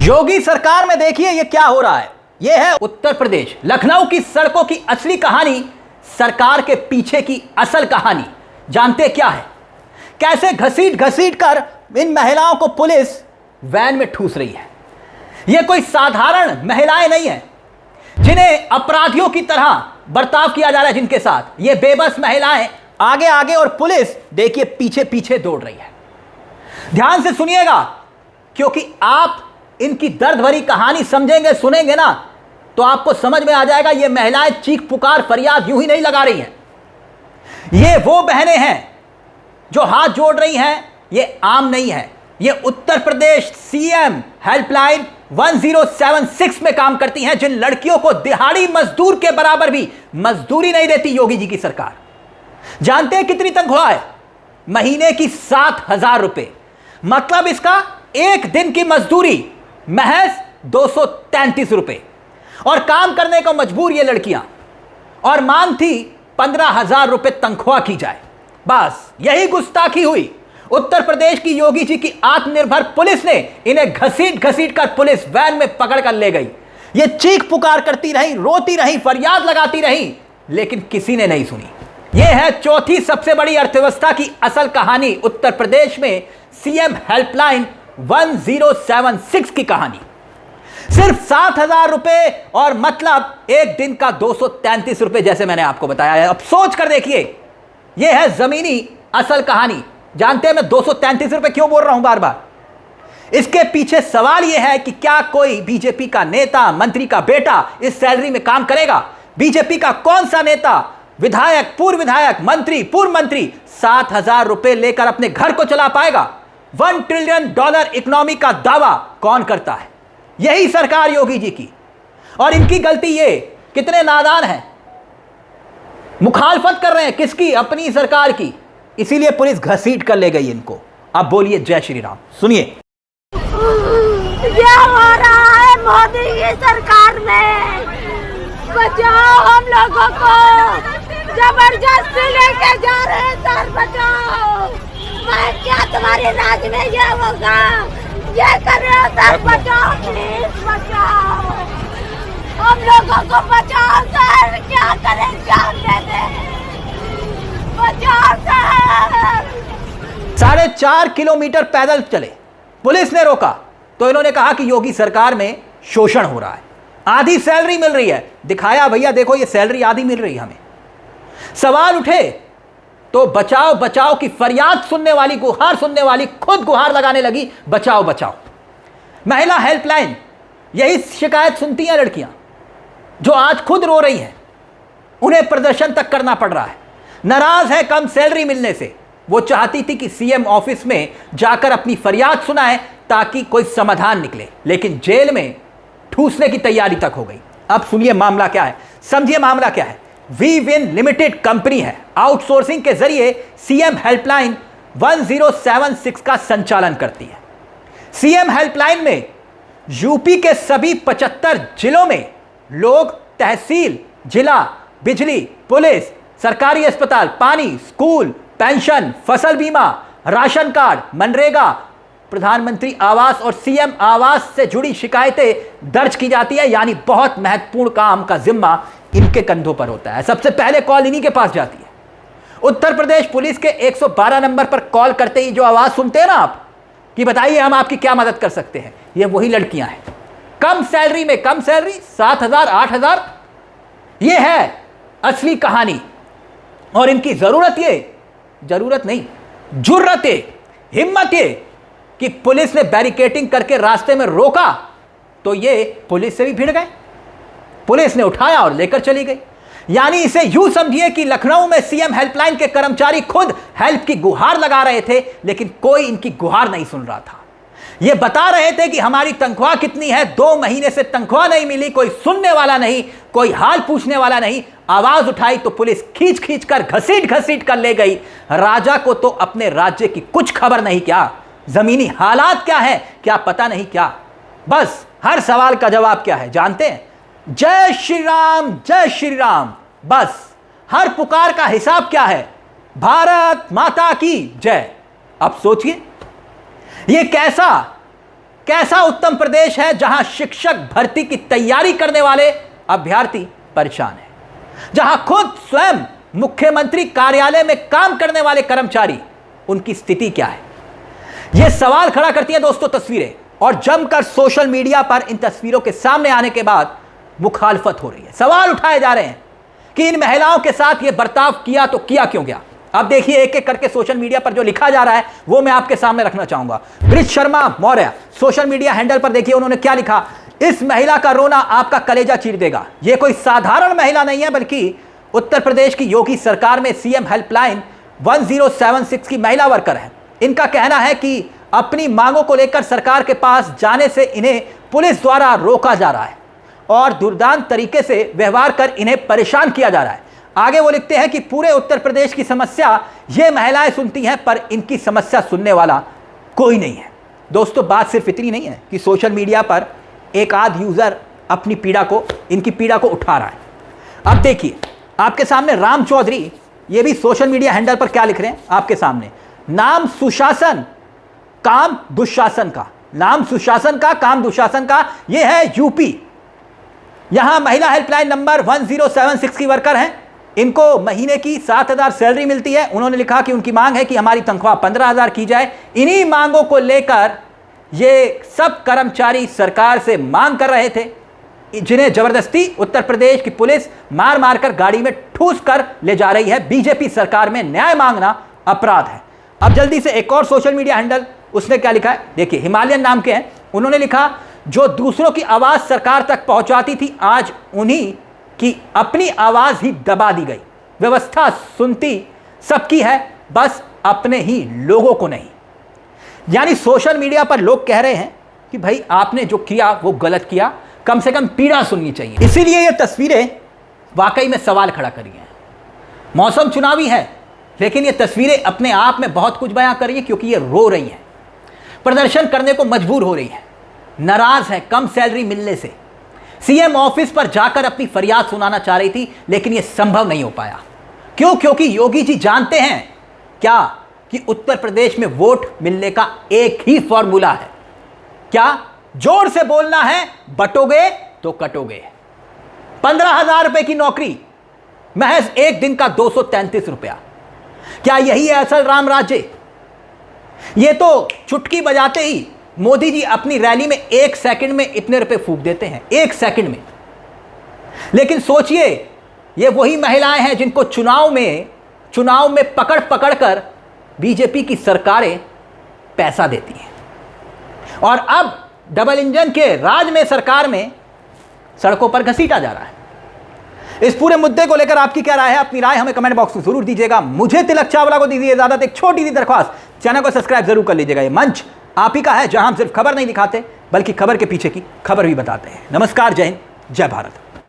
योगी सरकार में देखिए ये क्या हो रहा है। ये है उत्तर प्रदेश, लखनऊ की सड़कों की असली कहानी, सरकार के पीछे की असल कहानी। जानते क्या है? कैसे घसीट घसीट कर इन महिलाओं को पुलिस वैन में ठूस रही है। ये कोई साधारण महिलाएं नहीं है जिन्हें अपराधियों की तरह बर्ताव किया जा रहा है, जिनके साथ ये बेबस महिलाएं आगे आगे और पुलिस देखिए पीछे पीछे दौड़ रही है। ध्यान से सुनिएगा, क्योंकि आप इनकी दर्द भरी कहानी समझेंगे, सुनेंगे ना, तो आपको समझ में आ जाएगा ये महिलाएं चीख पुकार फरियाद यूं ही नहीं लगा रही हैं। ये वो बहनें हैं जो हाथ जोड़ रही हैं। ये आम नहीं है, ये उत्तर प्रदेश सीएम हेल्पलाइन 1076 में काम करती हैं, जिन लड़कियों को दिहाड़ी मजदूर के बराबर भी मजदूरी नहीं देती योगी जी की सरकार। जानते हैं कितनी तनख्वाह है? महीने की 7,000 रुपए। मतलब इसका एक दिन की मजदूरी महज 233 रुपए। और काम करने को मजबूर ये लड़कियां, और मांग थी 15,000 रुपए तनख्वाह की जाए। बस यही गुस्ताखी हुई। उत्तर प्रदेश की योगी जी की आत्मनिर्भर पुलिस ने इन्हें घसीट घसीट कर पुलिस वैन में पकड़ कर ले गई। ये चीख पुकार करती रही, रोती रही, फरियाद लगाती रही, लेकिन किसी ने नहीं सुनी। यह है चौथी सबसे बड़ी अर्थव्यवस्था की असल कहानी, उत्तर प्रदेश में सीएम हेल्पलाइन 1076 की कहानी। सिर्फ 7,000 रुपए और मतलब एक दिन का 233 रुपए, जैसे मैंने आपको बताया है। अब सोच कर देखिए, यह है जमीनी असल कहानी। जानते हैं मैं 233 रुपए क्यों बोल रहा हूं बार बार? इसके पीछे सवाल यह है कि क्या कोई बीजेपी का नेता, मंत्री का बेटा इस सैलरी में काम करेगा? बीजेपी का कौन सा नेता, विधायक, पूर्व विधायक, मंत्री, पूर्व मंत्री 7,000 रुपए लेकर अपने घर को चला पाएगा? $1 ट्रिलियन इकोनॉमी का दावा कौन करता है? यही सरकार योगी जी की। और इनकी गलती ये, कितने नादान हैं, मुखालफत कर रहे हैं किसकी? अपनी सरकार की। इसीलिए पुलिस घसीट कर ले गई इनको। अब बोलिए जय श्री राम। सुनिए। क्या हो रहा है मोदी की सरकार में? बचाओ हम लोगों को, जबरदस्ती लेके जा रहे हैं सर, बचाओ। मैं क्या तुम्हारे राज में ये होगा? ये कर रहे हो सर, बचाओ प्लीज, बचाओ हम लोगों को, बचाओ सर। क्या करें, जान दे दे, बचाओ सर। 4.5 किलोमीटर पैदल चले, पुलिस ने रोका तो इन्होंने कहा कि योगी सरकार में शोषण हो रहा है, आधी सैलरी मिल रही है। दिखाया भैया देखो ये सैलरी आधी मिल रही है हमें। सवाल उठे तो बचाओ बचाओ की फरियाद सुनने वाली, गुहार सुनने वाली खुद गुहार लगाने लगी, बचाओ बचाओ। महिला हेल्पलाइन यही शिकायत सुनती हैं लड़कियां, जो आज खुद रो रही हैं। उन्हें प्रदर्शन तक करना पड़ रहा है, नाराज है कम सैलरी मिलने से। वो चाहती थी कि सीएम ऑफिस में जाकर अपनी फरियाद सुनाए ताकि कोई समाधान निकले, लेकिन जेल में ठूसने की तैयारी तक हो गई। अब सुनिए मामला क्या है, समझिए मामला क्या है। वी विन लिमिटेड कंपनी है, आउटसोर्सिंग के जरिए सीएम हेल्पलाइन 1076 का संचालन करती है। सीएम हेल्पलाइन में यूपी के सभी 75 जिलों में लोग तहसील, जिला, बिजली, पुलिस, सरकारी अस्पताल, पानी, स्कूल, पेंशन, फसल बीमा, राशन कार्ड, मनरेगा, प्रधानमंत्री आवास और सीएम आवास से जुड़ी शिकायतें दर्ज की जाती है। यानी बहुत महत्वपूर्ण काम का जिम्मा इनके कंधों पर होता है। सबसे पहले कॉल इन्हीं के पास जाती है। उत्तर प्रदेश पुलिस के 112 नंबर पर कॉल करते ही जो आवाज सुनते हैं ना आप, कि बताइए हम आपकी क्या मदद कर सकते हैं, ये वही लड़कियां हैं। कम सैलरी में कम सैलरी, 7,000, 8,000, ये है असली कहानी। और इनकी जरूरत नहीं, जुर्रत ये, हिम्मत ये कि पुलिस ने बैरिकेडिंग करके रास्ते में रोका तो ये पुलिस से भी भिड़ गए। पुलिस ने उठाया और लेकर चली गई। यानी इसे यूं समझिए कि लखनऊ में सीएम हेल्पलाइन के कर्मचारी खुद हेल्प की गुहार लगा रहे थे, लेकिन कोई इनकी गुहार नहीं सुन रहा था। ये बता रहे थे कि हमारी तनख्वाह कितनी है, 2 महीने से तनख्वाह नहीं मिली, कोई सुनने वाला नहीं, कोई हाल पूछने वाला नहीं। आवाज उठाई तो पुलिस खींच खींच कर, घसीट घसीट कर ले गई। राजा को तो अपने राज्य की कुछ खबर नहीं, क्या जमीनी हालात क्या है क्या पता नहीं क्या। बस हर सवाल का जवाब क्या है जानते हैं? जय श्री राम, जय श्री राम। बस हर पुकार का हिसाब क्या है? भारत माता की जय। अब सोचिए ये कैसा उत्तम प्रदेश है जहां शिक्षक भर्ती की तैयारी करने वाले अभ्यर्थी परेशान हैं, जहां खुद स्वयं मुख्यमंत्री कार्यालय में काम करने वाले कर्मचारी, उनकी स्थिति क्या है? यह सवाल खड़ा करती हैं दोस्तों तस्वीरें, और जमकर सोशल मीडिया पर इन तस्वीरों के सामने आने के बाद मुखालफत हो रही है। सवाल उठाए जा रहे हैं कि इन महिलाओं के साथ यह बर्ताव किया तो किया क्यों गया। अब देखिए एक एक करके सोशल मीडिया पर जो लिखा जा रहा है वो मैं आपके सामने रखना चाहूंगा। Bridge Sharma Maurya social media handle पर देखिए उन्होंने क्या लिखा। इस महिला का रोना आपका कलेजा चीर देगा। यह कोई साधारण महिला नहीं है, बल्कि उत्तर प्रदेश की योगी सरकार में सीएम हेल्पलाइन 1076 की महिला वर्कर है। इनका कहना है कि अपनी मांगों को लेकर सरकार के पास जाने से इन्हें पुलिस द्वारा रोका जा रहा है और दुर्दांत तरीके से व्यवहार कर इन्हें परेशान किया जा रहा है। आगे वो लिखते हैं कि पूरे उत्तर प्रदेश की समस्या ये महिलाएं सुनती हैं, पर इनकी समस्या सुनने वाला कोई नहीं है। दोस्तों बात सिर्फ इतनी नहीं है कि सोशल मीडिया पर एक आध यूजर अपनी इनकी पीड़ा को उठा रहा है। अब देखिए आपके सामने राम चौधरी, ये भी सोशल मीडिया हैंडल पर क्या लिख रहे हैं आपके सामने। नाम सुशासन काम दुशासन का, नाम सुशासन का काम दुशासन का, यह है यूपी। यहां महिला हेल्पलाइन नंबर 1076 की वर्कर हैं। इनको महीने की 7,000 सैलरी मिलती है। उन्होंने लिखा कि उनकी मांग है कि हमारी तनख्वाह 15,000 की जाए। इन्हीं मांगों को लेकर ये सब कर्मचारी सरकार से मांग कर रहे थे, जिन्हें जबरदस्ती उत्तर प्रदेश की पुलिस मार मार कर गाड़ी में ठूस कर ले जा रही है। बीजेपी सरकार में न्याय मांगना अपराध है। अब जल्दी से एक और सोशल मीडिया हैंडल, उसने क्या लिखा है देखिए, हिमालयन नाम के हैं। उन्होंने लिखा जो दूसरों की आवाज सरकार तक पहुंचाती थी, आज उन्हीं की अपनी आवाज ही दबा दी गई। व्यवस्था सुनती सबकी है, बस अपने ही लोगों को नहीं। यानी सोशल मीडिया पर लोग कह रहे हैं कि भाई आपने जो किया वो गलत किया, कम से कम पीड़ा सुननी चाहिए। इसीलिए ये तस्वीरें वाकई में सवाल खड़ा करी हैं। मौसम चुनावी है, लेकिन ये तस्वीरें अपने आप में बहुत कुछ बयां कर रही है, क्योंकि ये रो रही हैं, प्रदर्शन करने को मजबूर हो रही हैं, नाराज है कम सैलरी मिलने से। सीएम ऑफिस पर जाकर अपनी फरियाद सुनाना चाह रही थी, लेकिन यह संभव नहीं हो पाया। क्यों? क्योंकि योगी जी जानते हैं क्या कि उत्तर प्रदेश में वोट मिलने का एक ही फॉर्मूला है। क्या? जोर से बोलना है, बटोगे तो कटोगे। 15,000 रुपए की नौकरी, महज एक दिन का 233 रुपया। क्या यही है असल राम राज्य? यह तो चुटकी बजाते ही मोदी जी अपनी रैली में 1 सेकंड में इतने रुपए फूंक देते हैं, 1 सेकंड में। लेकिन सोचिए, ये वही महिलाएं हैं जिनको चुनाव में पकड़ पकड़ कर बीजेपी की सरकारें पैसा देती हैं, और अब डबल इंजन के राज में सरकार में सड़कों पर घसीटा जा रहा है। इस पूरे मुद्दे को लेकर आपकी क्या राय है? अपनी राय हमें कमेंट बॉक्स में जरूर दीजिएगा। मुझे तिलक चावला को दीजिए इजाजत। एक छोटी सी दरख्वास्त, चैनल को सब्सक्राइब जरूर कर लीजिएगा। ये मंच आप ही का है, जहां हम सिर्फ खबर नहीं दिखाते, बल्कि खबर के पीछे की खबर भी बताते हैं। नमस्कार, जय हिंद, जय भारत।